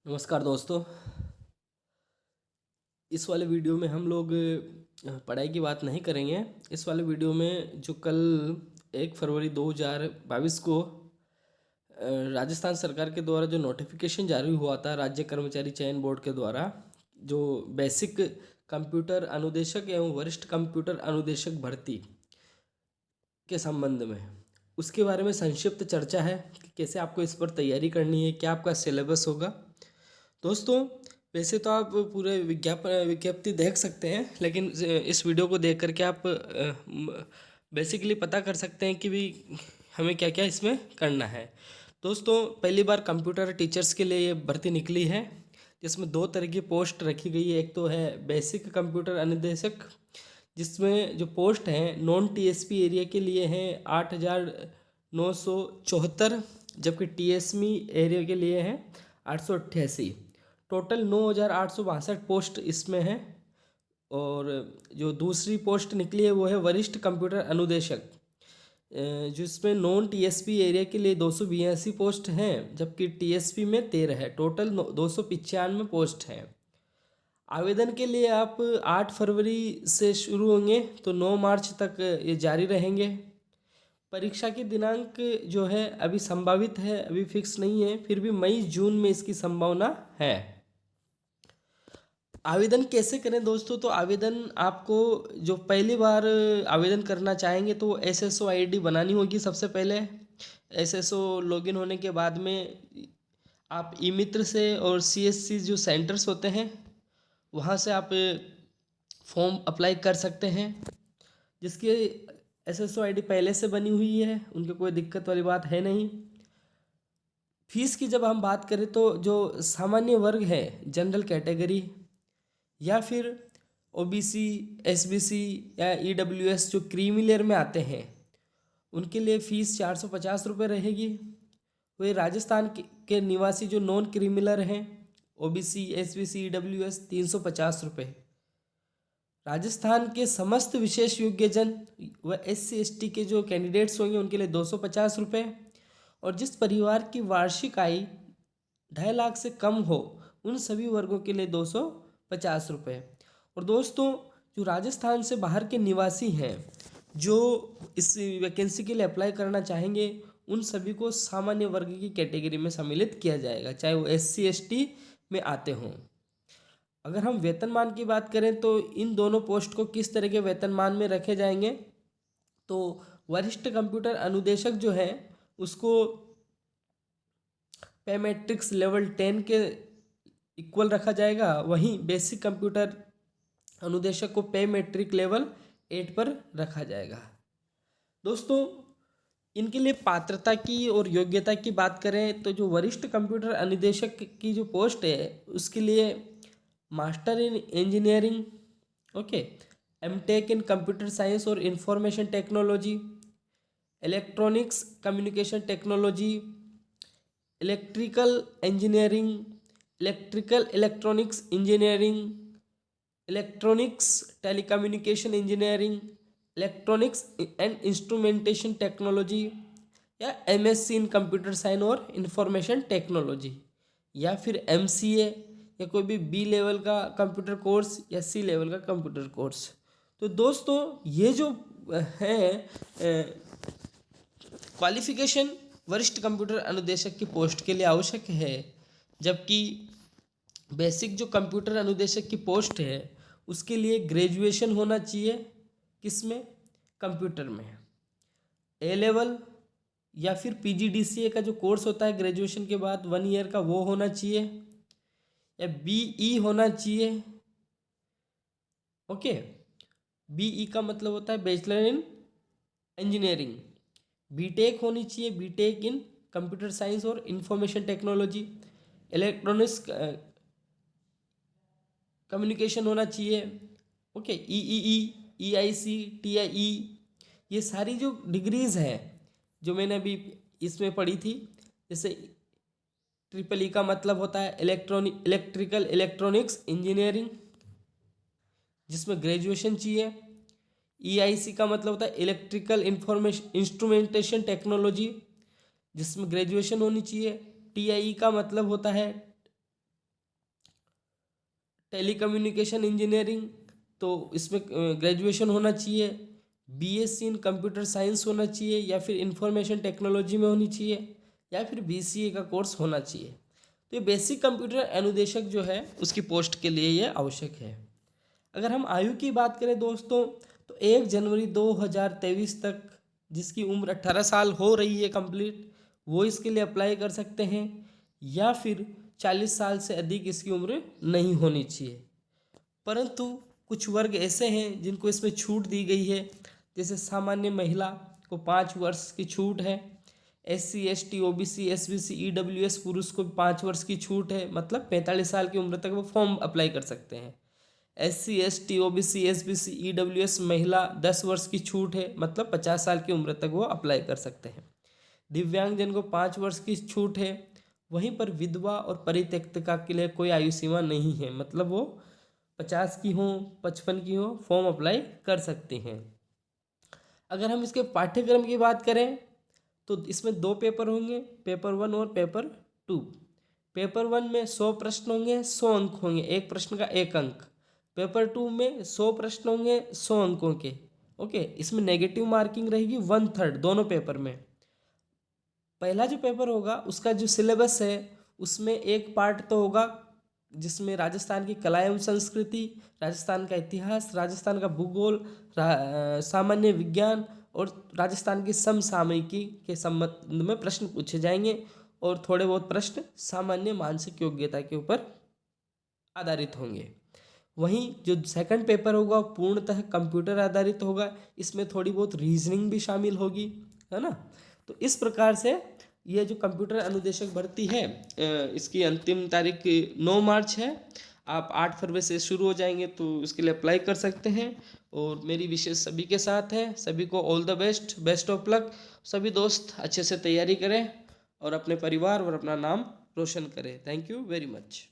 नमस्कार दोस्तों। इस वाले वीडियो में हम लोग पढ़ाई की बात नहीं करेंगे। इस वाले वीडियो में जो कल 1 फरवरी 2022 को राजस्थान सरकार के द्वारा जो नोटिफिकेशन जारी हुआ था राज्य कर्मचारी चयन बोर्ड के द्वारा, जो बेसिक कंप्यूटर अनुदेशक एवं वरिष्ठ कंप्यूटर अनुदेशक भर्ती के संबंध में, उसके बारे में संक्षिप्त चर्चा है कि कैसे आपको इस पर तैयारी करनी है, क्या आपका सिलेबस होगा। दोस्तों, वैसे तो आप पूरे विज्ञप्ति देख सकते हैं, लेकिन इस वीडियो को देख करके आप बेसिकली पता कर सकते हैं कि भी हमें क्या क्या इसमें करना है। दोस्तों, पहली बार कंप्यूटर टीचर्स के लिए ये भर्ती निकली है, जिसमें 2 तरह की पोस्ट रखी गई है। एक तो है बेसिक कंप्यूटर अनुदेशक, जिसमें जो पोस्ट हैं नॉन टीएसपी एरिया के लिए हैं 8,974, जबकि टीएसपी एरिया के लिए हैं 888। टोटल 9,862 पोस्ट इसमें हैं। और जो दूसरी पोस्ट निकली है वो है वरिष्ठ कंप्यूटर अनुदेशक, जिसमें नॉन टीएसपी एरिया के लिए 282 पोस्ट हैं, जबकि टीएसपी में 13 है। टोटल 295 पोस्ट हैं। आवेदन के लिए आप 8 फरवरी से शुरू होंगे तो 9 मार्च तक ये जारी रहेंगे। परीक्षा की दिनांक जो है अभी संभावित है, अभी फिक्स नहीं है, फिर भी मई जून में इसकी संभावना है। आवेदन कैसे करें दोस्तों? तो आवेदन आपको जो पहली बार आवेदन करना चाहेंगे तो एसएसओ आईडी बनानी होगी सबसे पहले। एसएसओ लॉगिन होने के बाद में आप ई मित्र से और सीएससी जो सेंटर्स होते हैं वहाँ से आप फॉर्म अप्लाई कर सकते हैं। जिसकी एसएसओ आईडी पहले से बनी हुई है उनके कोई दिक्कत वाली बात है नहीं। फीस की जब हम बात करें तो जो सामान्य वर्ग है, जनरल कैटेगरी या फिर ओबीसी, एसबीसी या ईडब्ल्यूएस जो क्रीमी लेयर में आते हैं, उनके लिए फ़ीस 450 रुपये रहेगी। वही राजस्थान के निवासी जो नॉन क्रीमिलर हैं, ओबीसी, एसबीसी, ईडब्ल्यूएस, 350 रुपये। राजस्थान के समस्त विशेष योग्यजन व एससी एसटी के जो कैंडिडेट्स होंगे उनके लिए 250 रुपये। और जिस परिवार की वार्षिक आय 2.5 लाख से कम हो उन सभी वर्गों के लिए 250 रुपये। और दोस्तों, जो राजस्थान से बाहर के निवासी हैं जो इस वैकेंसी के लिए अप्लाई करना चाहेंगे, उन सभी को सामान्य वर्ग की कैटेगरी में सम्मिलित किया जाएगा, चाहे वो एससी एसटी में आते हों। अगर हम वेतनमान की बात करें तो इन दोनों पोस्ट को किस तरह के वेतनमान में रखे जाएंगे, तो वरिष्ठ कंप्यूटर अनुदेशक जो है उसको पे मैट्रिक्स लेवल 10 के इक्वल रखा जाएगा। वहीं बेसिक कंप्यूटर अनुदेशक को पे मैट्रिक लेवल 8 पर रखा जाएगा। दोस्तों, इनके लिए पात्रता की और योग्यता की बात करें तो जो वरिष्ठ कंप्यूटर अनुदेशक की जो पोस्ट है उसके लिए master in engineering, okay, MTech in computer science और information technology, electronics communication technology, electrical engineering, electrical electronics engineering, electronics telecommunication engineering, electronics and instrumentation technology, या एमएससी इन कंप्यूटर साइंस और information technology, या फिर MCA या कोई भी B level का computer course या सी लेवल का कंप्यूटर कोर्स। तो दोस्तों, ये जो है क्वालिफिकेशन वरिष्ठ कंप्यूटर अनुदेशक की पोस्ट के लिए आवश्यक है, जबकि बेसिक जो कंप्यूटर अनुदेशक की पोस्ट है उसके लिए ग्रेजुएशन होना चाहिए। किसमें? कंप्यूटर में ए लेवल या फिर पीजीडीसीए का जो कोर्स होता है ग्रेजुएशन के बाद 1 ईयर का, वो होना चाहिए, या बीई होना चाहिए। ओके, बीई का मतलब होता है बैचलर इन इंजीनियरिंग। बीटेक होनी चाहिए, बीटेक इन कंप्यूटर साइंस और इंफॉर्मेशन टेक्नोलॉजी। इलेक्ट्रॉनिक्स कम्युनिकेशन होना चाहिए। ओके, ईईई, ईआईसी, टीआईई, ये सारी जो डिग्रीज़ हैं जो मैंने अभी इसमें पढ़ी थी, जैसे ट्रिपल ई का मतलब होता है इलेक्ट्रिकल इलेक्ट्रॉनिक्स इंजीनियरिंग, जिसमें ग्रेजुएशन चाहिए। ईआईसी का मतलब होता है इलेक्ट्रिकल इंफॉर्मेशन इंस्ट्रूमेंटेशन टेक्नोलॉजी, जिसमें ग्रेजुएशन होनी चाहिए। टीआईई का मतलब होता है टेलीकम्युनिकेशन इंजीनियरिंग, तो इसमें ग्रेजुएशन होना चाहिए, बीएससी इन कंप्यूटर साइंस होना चाहिए, या फिर इंफॉर्मेशन टेक्नोलॉजी में होनी चाहिए, या फिर बीसीए का कोर्स होना चाहिए। तो ये बेसिक कंप्यूटर अनुदेशक जो है उसकी पोस्ट के लिए ये आवश्यक है। अगर हम आयु की बात करें दोस्तों, तो 1 जनवरी 2023 तक जिसकी उम्र 18 साल हो रही है कंप्लीट, वो इसके लिए अप्लाई कर सकते हैं, या फिर 40 साल से अधिक इसकी उम्र नहीं होनी चाहिए। परंतु कुछ वर्ग ऐसे हैं जिनको इसमें छूट दी गई है, जैसे सामान्य महिला को 5 वर्ष की छूट है, SC ST OBC SBC EWS पुरुष को 5 वर्ष की छूट है, मतलब 45 साल की उम्र तक वो फॉर्म अप्लाई कर सकते हैं। SC ST OBC SBC EWS महिला 10 वर्ष की छूट है, मतलब 50 साल की उम्र तक वो अप्लाई कर सकते हैं। दिव्यांगजन को 5 वर्ष की छूट है। वहीं पर विधवा और परित्यक्ता के लिए कोई आयु सीमा नहीं है, मतलब वो 50 की हो 55 की हो फॉर्म अप्लाई कर सकती हैं। अगर हम इसके पाठ्यक्रम की बात करें तो इसमें 2 पेपर होंगे, पेपर 1 और पेपर 2। पेपर 1 में 100 प्रश्न होंगे, 100 अंक होंगे, एक प्रश्न का 1 अंक। पेपर 2 में 100 प्रश्न होंगे 100 अंकों के। ओके, इसमें नेगेटिव मार्किंग रहेगी 1/3 दोनों पेपर में। पहला जो पेपर होगा उसका जो सिलेबस है उसमें एक पार्ट तो होगा जिसमें राजस्थान की कला एवं संस्कृति, राजस्थान का इतिहास, राजस्थान का भूगोल, सामान्य विज्ञान और राजस्थान की समसामयिकी के संबंध में प्रश्न पूछे जाएंगे, और थोड़े बहुत प्रश्न सामान्य मानसिक योग्यता के ऊपर आधारित होंगे। वहीं जो सेकंड पेपर होगा पूर्णतः कंप्यूटर आधारित होगा, इसमें थोड़ी बहुत रीजनिंग भी शामिल होगी, है ना। तो इस प्रकार से ये जो कंप्यूटर अनुदेशक भर्ती है इसकी अंतिम तारीख 9 मार्च है। आप 8 फरवरी से शुरू हो जाएंगे तो इसके लिए अप्लाई कर सकते हैं, और मेरी विशेष सभी के साथ है। सभी को all the best, best of luck. सभी दोस्त अच्छे से तैयारी करें और अपने परिवार और अपना नाम रोशन करें। Thank you very much.